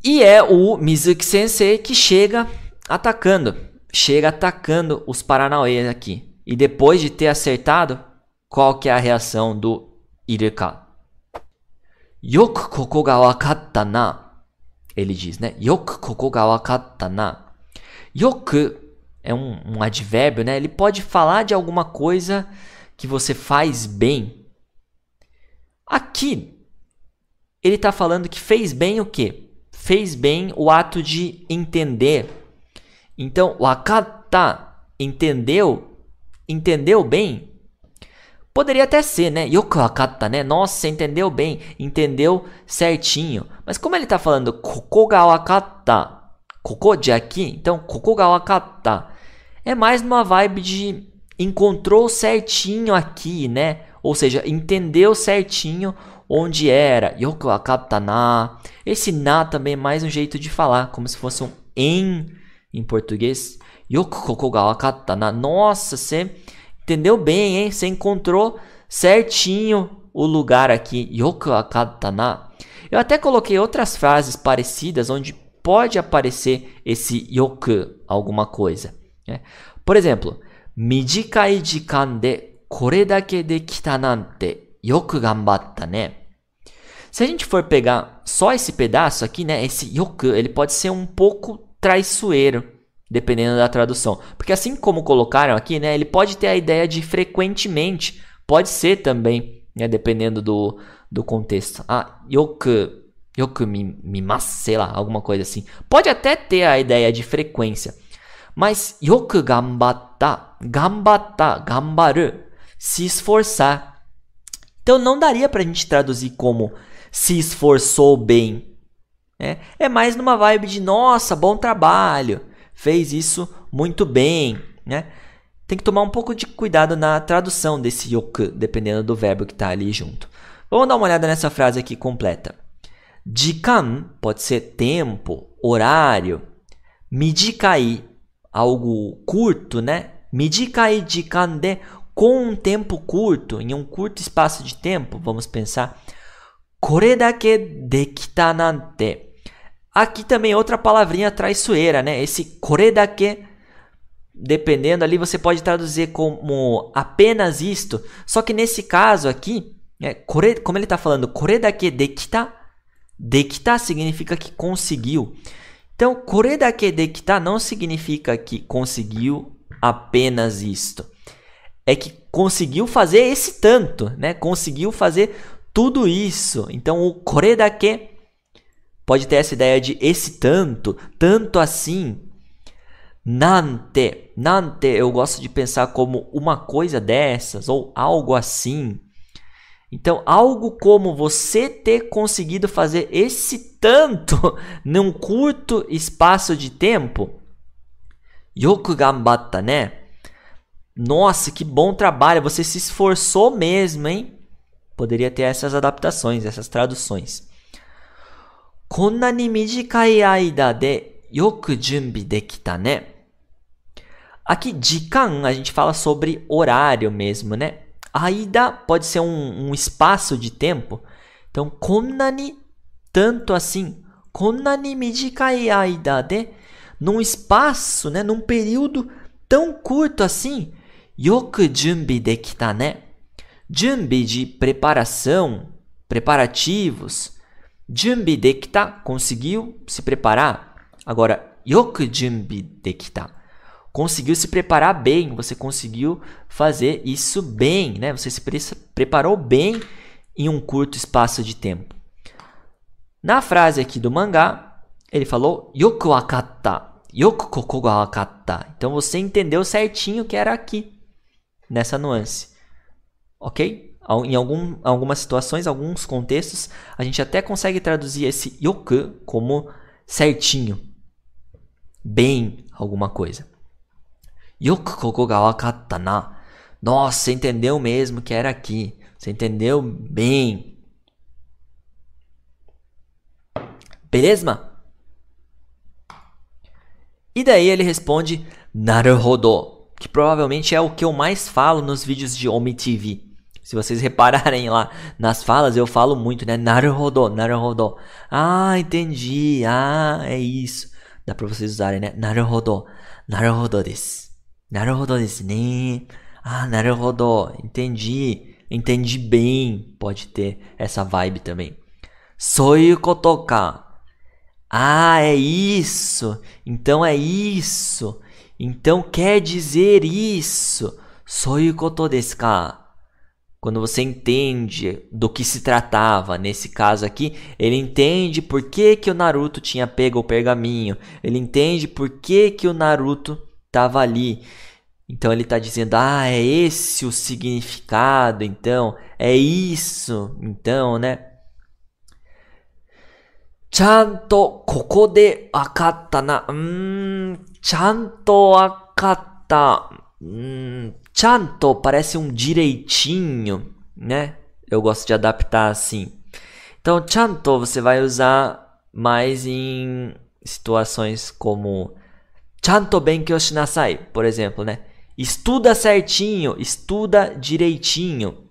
E é o Mizuki Sensei que chega atacando os Paranauê aqui. E depois de ter acertado, qual que é a reação do Iruka? Yoku koko ga wakatta na. Ele diz, né? Yoku koko ga wakatta na. Yoku é um advérbio, né? Ele pode falar de alguma coisa que você faz bem. Aqui, ele está falando que fez bem o quê? Fez bem o ato de entender. Então, wakatta, entendeu bem? Poderia até ser, né? Yoku wakatta, né? Nossa, entendeu bem, entendeu certinho. Mas como ele está falando koko ga wakatta, koko de aqui, então koko ga wakatta é mais numa vibe de encontrou certinho aqui, né? Ou seja, entendeu certinho onde era. Yoku wakatta na. Esse na também é mais um jeito de falar, como se fosse um em português. Yoku koko ga wakatta na. Nossa, você entendeu bem, hein? Você encontrou certinho o lugar aqui. Yoku wakatta na. Eu até coloquei outras frases parecidas onde pode aparecer esse yoku, alguma coisa, né? Por exemplo, mijikai jikan de kore dake dekita nante yoku ganbatta ne. Se a gente for pegar só esse pedaço aqui, né, esse yoku, ele pode ser um pouco traiçoeiro, dependendo da tradução. Porque assim como colocaram aqui, né, ele pode ter a ideia de frequentemente, pode ser também, né, dependendo do contexto. Ah, yoku mimasu, sei lá, alguma coisa assim. Pode até ter a ideia de frequência. Mas yoku ganbatta, ganbaru, se esforçar. Então não daria pra gente traduzir como se esforçou bem. É mais numa vibe de nossa, bom trabalho, fez isso muito bem, né? Tem que tomar um pouco de cuidado na tradução desse yoku, dependendo do verbo que está ali junto. Vamos dar uma olhada nessa frase aqui completa. Jikan pode ser tempo, horário. Mijikai, algo curto, né? Mijikai jikan de, com um tempo curto, em um curto espaço de tempo, vamos pensar. Kore dake dekita nante. Aqui também outra palavrinha traiçoeira, né? Esse kore dake, dependendo ali, você pode traduzir como apenas isto. Só que nesse caso aqui, como ele está falando, kore dake dekita, dekita significa que conseguiu. Então, kore dake dekita não significa que conseguiu apenas isto. É que conseguiu fazer esse tanto, né? Conseguiu fazer tudo isso. Então, o kore dake pode ter essa ideia de esse tanto, tanto assim. Nante, nante eu gosto de pensar como uma coisa dessas ou algo assim. Então, algo como você ter conseguido fazer esse tanto num curto espaço de tempo. Yoku ganbatta, né? Nossa, que bom trabalho, você se esforçou mesmo, hein? Poderia ter essas adaptações, essas traduções. Konna ni mijikai aida de yoku junbi dekita ne. Aqui, jikan, a gente fala sobre horário mesmo, né? Aida pode ser um espaço de tempo. Então, konna ni, tanto assim. Konna ni mijikai aida de, num espaço, né? Num período tão curto assim. Yoku junbi dekita ne. Junbi de preparação, preparativos. Junbi dekita, conseguiu se preparar. Agora, yoku junbi dekita, conseguiu se preparar bem, você conseguiu fazer isso bem, né? Você se preparou bem em um curto espaço de tempo. Na frase aqui do mangá, ele falou yoku wakatta, yoku koko ga wakatta. Então você entendeu certinho que era aqui, nessa nuance. Ok? Em algumas situações, alguns contextos, a gente até consegue traduzir esse yoku como certinho, bem alguma coisa. Yoku koko ga wakatta na. Nossa, você entendeu mesmo que era aqui. Você entendeu bem. Beleza? E daí ele responde naruhodo, que provavelmente é o que eu mais falo nos vídeos de Omi TV. Se vocês repararem lá nas falas, eu falo muito, né? Naruhodo, naruhodo. Ah, entendi. Ah, é isso. Dá pra vocês usarem, né? Naruhodo, naruhodo desu. Naruhodo desu ne. Ah, naruhodo. Entendi. Entendi bem. Pode ter essa vibe também. Soiu koto ka. Ah, é isso. Então é isso. Então quer dizer isso. Soiu koto desu ka? Quando você entende do que se tratava, nesse caso aqui, ele entende por que, que o Naruto tinha pego o pergaminho. Ele entende por que, que o Naruto estava ali. Então ele está dizendo, ah, é esse o significado, então, é isso, então, né? Chanto koko de wakatta na. Chanto wakatta. Chanto parece um direitinho, né? Eu gosto de adaptar assim. Então, chanto você vai usar mais em situações como chanto benkyou shinasai, por exemplo, né? Estuda certinho, estuda direitinho.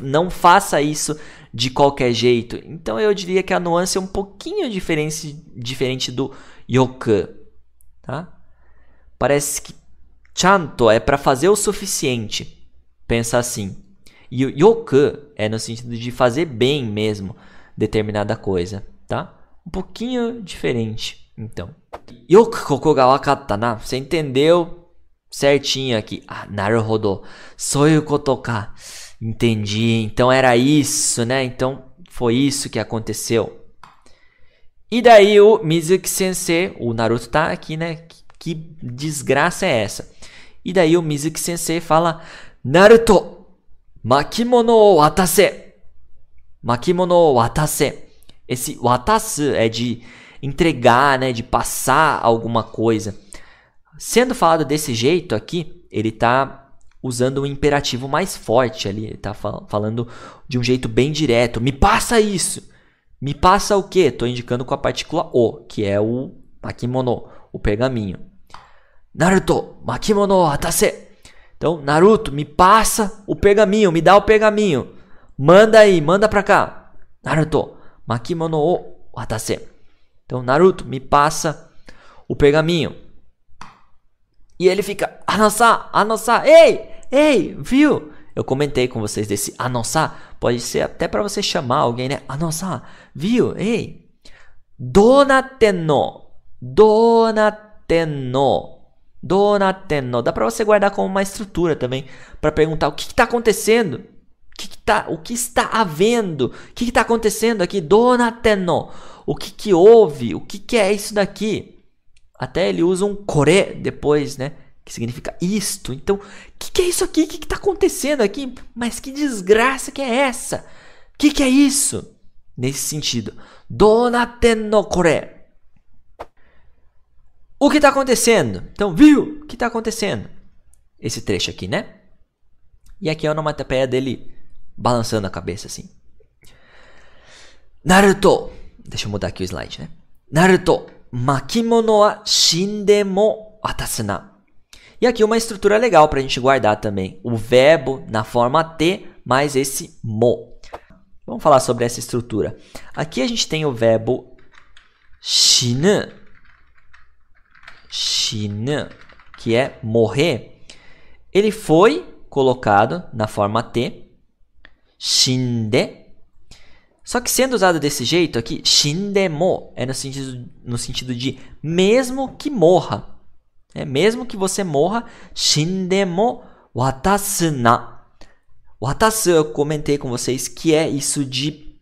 Não faça isso de qualquer jeito. Então, eu diria que a nuance é um pouquinho diferente do yoku, tá? Parece que chanto é para fazer o suficiente. Pensa assim. E o yoku é no sentido de fazer bem mesmo determinada coisa, tá? Um pouquinho diferente, então. Yoku koko ga wakatta na. Você entendeu certinho aqui. Ah, naruhodo. Soiu koto ka. Entendi. Então era isso, né? Então foi isso que aconteceu. E daí o Mizuki Sensei, o Naruto tá aqui, né? Que desgraça é essa? E daí o Mizuki Sensei fala: Naruto, makimono o watase. Makimono o watase. Esse watasu é de entregar, né? De passar alguma coisa. Sendo falado desse jeito aqui, ele tá usando um imperativo mais forte ali. Ele tá falando de um jeito bem direto. Me passa isso. Me passa o quê? Estou indicando com a partícula o, que é o makimono, o pergaminho. Naruto, makimono o watase. Então, Naruto, me passa o pergaminho, me dá o pergaminho. Manda aí, manda pra cá. Naruto, makimono o watase. Então, Naruto, me passa o pergaminho. E ele fica, anosa, ei, viu? Eu comentei com vocês desse anosa, pode ser até para você chamar alguém, né? Anosa, viu? Ei, donatenno. Dá para você guardar como uma estrutura também, para perguntar o que está acontecendo? O que está havendo? O que está acontecendo aqui? Donatenno. O que houve? O que é isso daqui? Até ele usa um kore depois, né? Que significa isto. Então, o que é isso aqui? O que está acontecendo aqui? Mas que desgraça que é essa? O que é isso? Nesse sentido. Donaten no kore. O que está acontecendo? Então, viu? O que está acontecendo? Esse trecho aqui, né? E aqui é a onomatopeia dele balançando a cabeça assim. Naruto. Deixa eu mudar aqui o slide, né? Naruto. Makimono wa shinde mo watasu na. E aqui uma estrutura legal para a gente guardar também. O verbo na forma T mais esse mo. Vamos falar sobre essa estrutura. Aqui a gente tem o verbo shinu. Shinu, que é morrer. Ele foi colocado na forma T. Shinde. Só que sendo usado desse jeito aqui, shindemo é no sentido de mesmo que morra. Mesmo que você morra, shindemo watasu na. Watasu eu comentei com vocês que é isso de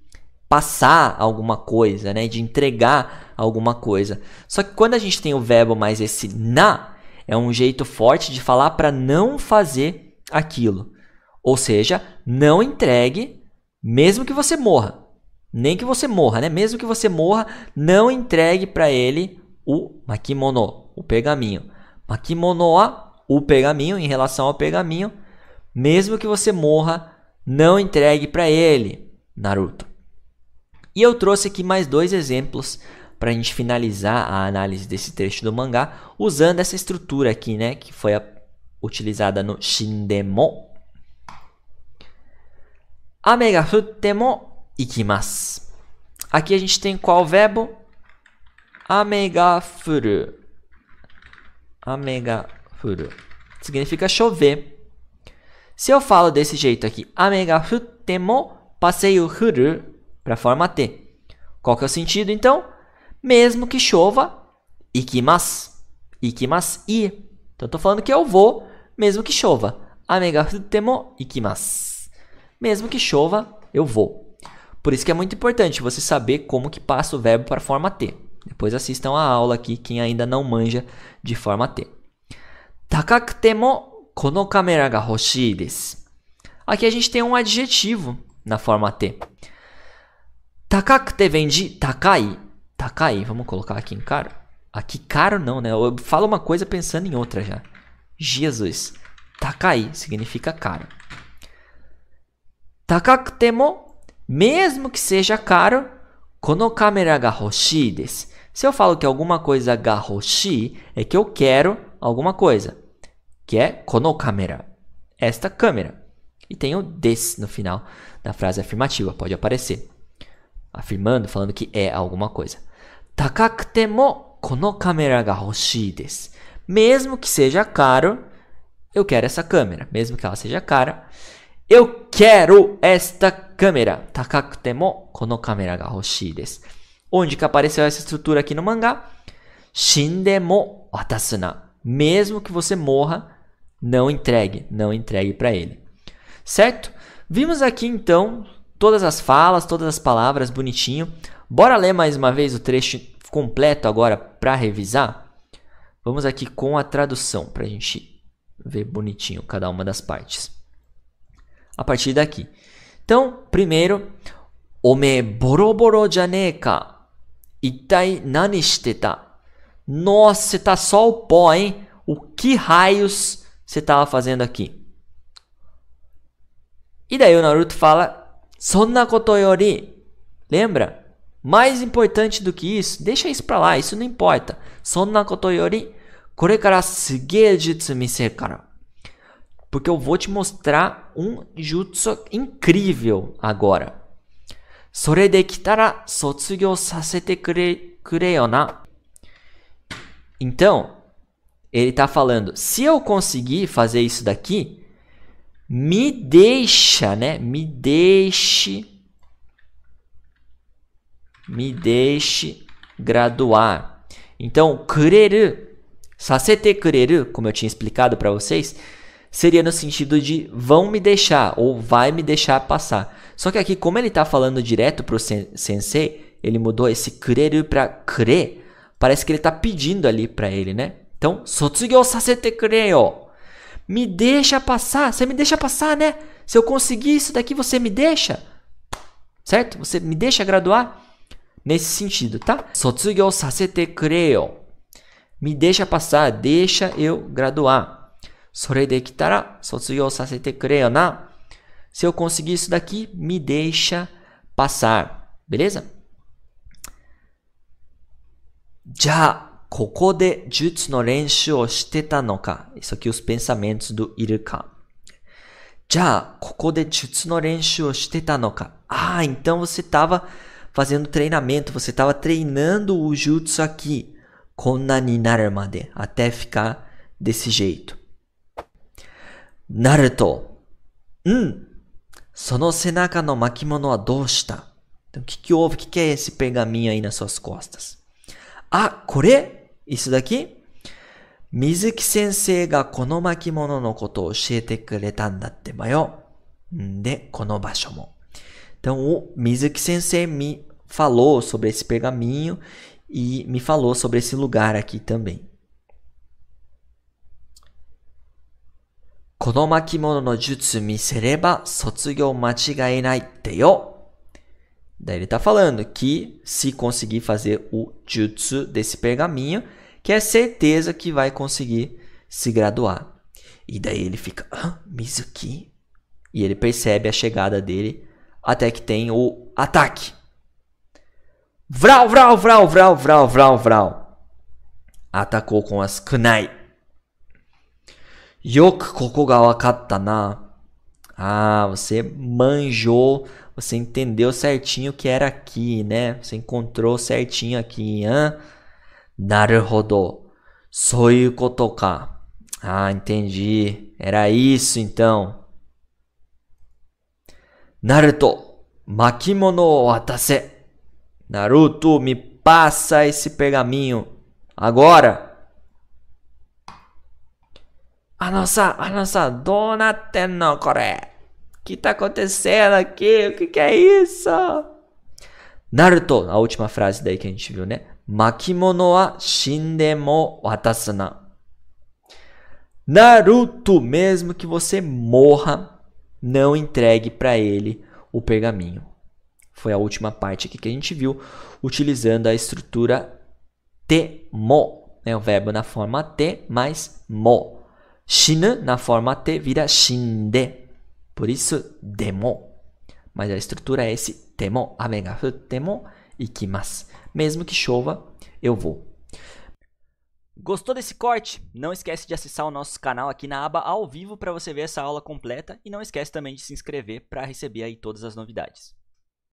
passar alguma coisa, né? De entregar alguma coisa. Só que quando a gente tem o verbo mais esse na, é um jeito forte de falar para não fazer aquilo. Ou seja, não entregue mesmo que você morra. Nem que você morra, né? Mesmo que você morra, não entregue para ele o makimono, o pergaminho. Makimono wa, o pergaminho, em relação ao pergaminho. Mesmo que você morra, não entregue para ele, Naruto. E eu trouxe aqui mais 2 exemplos para a gente finalizar a análise desse trecho do mangá, usando essa estrutura aqui, né? Que foi utilizada no shindemo. ame ga futte mo ikimasu. Aqui a gente tem qual verbo? Ame ga furu. Ame ga furu. Significa chover. Se eu falo desse jeito aqui, ame ga futte mo, passei o furu para a forma T. Qual que é o sentido, então? Mesmo que chova, ikimasu. Ikimasu, ir. Então, eu tô falando que eu vou, mesmo que chova. Ame ga futte mo ikimasu. Mesmo que chova, eu vou. Por isso que é muito importante você saber como que passa o verbo para a forma T. Depois assistam a aula aqui, quem ainda não manja de forma T. Takakute mo kono kamera ga hoshii desu. Aqui a gente tem um adjetivo na forma T. Takakute vem de takai. Takai, vamos colocar aqui em caro. Aqui caro não, né? Eu falo uma coisa pensando em outra já. Jesus. Takai significa caro. Takakute mo, mesmo que seja caro, kono kamera ga hoshii desu. Se eu falo que alguma coisa ga hoshii, é que eu quero alguma coisa. Que é kono kamera. Esta câmera. E tem o desu no final da frase afirmativa. Pode aparecer. Afirmando, falando que é alguma coisa. Takakute mo kono kamera ga hoshii desu. Mesmo que seja caro, eu quero essa câmera. Mesmo que ela seja cara, eu quero esta câmera. Takakute mo kono kamera ga hoshii desu. Onde que apareceu essa estrutura aqui no mangá? Shinde mo watasu na. Mesmo que você morra, não entregue para ele. Certo? Vimos aqui então todas as falas, todas as palavras, bonitinho. Bora ler mais uma vez o trecho completo agora para revisar? Vamos aqui com a tradução para a gente ver bonitinho cada uma das partes. A partir daqui. Então, primeiro, ome boroboro janee ka. Itai nani shite ta? Nossa, você tá só o pó, hein? O que raios você estava fazendo aqui? E daí o Naruto fala, sonna koto yori. Lembra? Mais importante do que isso, deixa isso pra lá, isso não importa. Sonna koto yori, kore kara sugee jutsu miseru kara. Porque eu vou te mostrar um jutsu incrível agora. Sore de kitara sotsugyo sasete kureyo na. Então, ele está falando, se eu conseguir fazer isso daqui, me deixa, né? Me deixe graduar. Então, kureru, sasete kureru, como eu tinha explicado para vocês, seria no sentido de vão me deixar ou vai me deixar passar. Só que aqui, como ele está falando direto para o sensei, ele mudou esse kureru para kure. Parece que ele está pedindo ali para ele, né? Então, sotsugyo sasete kureyo. Me deixa passar. Você me deixa passar, né? Se eu conseguir isso daqui, você me deixa? Certo? Você me deixa graduar? Nesse sentido, tá? Sotsugyo sasete kureyo. Me deixa passar, deixa eu graduar. Sore de kitara sotsugyo sasete kureyo na. Se eu conseguir isso daqui, me deixa passar. Beleza? Já, koko de jutsu no renshu o shite ta no ka? Isso aqui os pensamentos do Iruka. Já, koko de jutsu no renshu o shite ta no ka? Ah, então você estava fazendo treinamento, você estava treinando o jutsu aqui. Konna ni naru made, até ficar desse jeito. Naruto. Sono senaka no makimono wa dou shita? Então, o que houve? O que é esse pergaminho aí nas suas costas? Ah, kore? Isso daqui? Mizuki sensei ga kono makimono no koto o oshiete kureta n datte ba yo. De, kono basho mo. Então, o Mizuki sensei me falou sobre esse pergaminho e me falou sobre esse lugar aqui também. Kono makimono no jutsu misereba sotsugyo machigai nai te yo. Daí ele está falando que se conseguir fazer o jutsu desse pergaminho, que é certeza que vai conseguir se graduar. E daí ele fica, Mizuki? E ele percebe a chegada dele até que tem o ataque. Vral, vral, vral, vral, vral, vral, vral. Atacou com as kunai. Yoku koko ga wakatta na. Ah, você manjou, você entendeu certinho o que era aqui, né? Você encontrou certinho aqui, hã? Naruhodo. Soiu koto ka. Ah, entendi. Era isso então. Naruto, makimono o watase. Naruto, me passa esse pergaminho. Agora. A nossa, donatenno kore. O que tá acontecendo aqui? O que é isso? Naruto, a última frase daí que a gente viu, né? Makimono wa shinde mo watasu na. Naruto, mesmo que você morra, não entregue para ele o pergaminho. Foi a última parte aqui que a gente viu, utilizando a estrutura te-mo, né? O verbo na forma te mais mo. Shinu na forma te vira shinde. Por isso, demo. Mas a estrutura é esse temo. Ame ga futte ikimasu. Mesmo que chova, eu vou. Gostou desse corte? Não esquece de acessar o nosso canal aqui na aba ao vivo para você ver essa aula completa. E não esquece também de se inscrever para receber aí todas as novidades.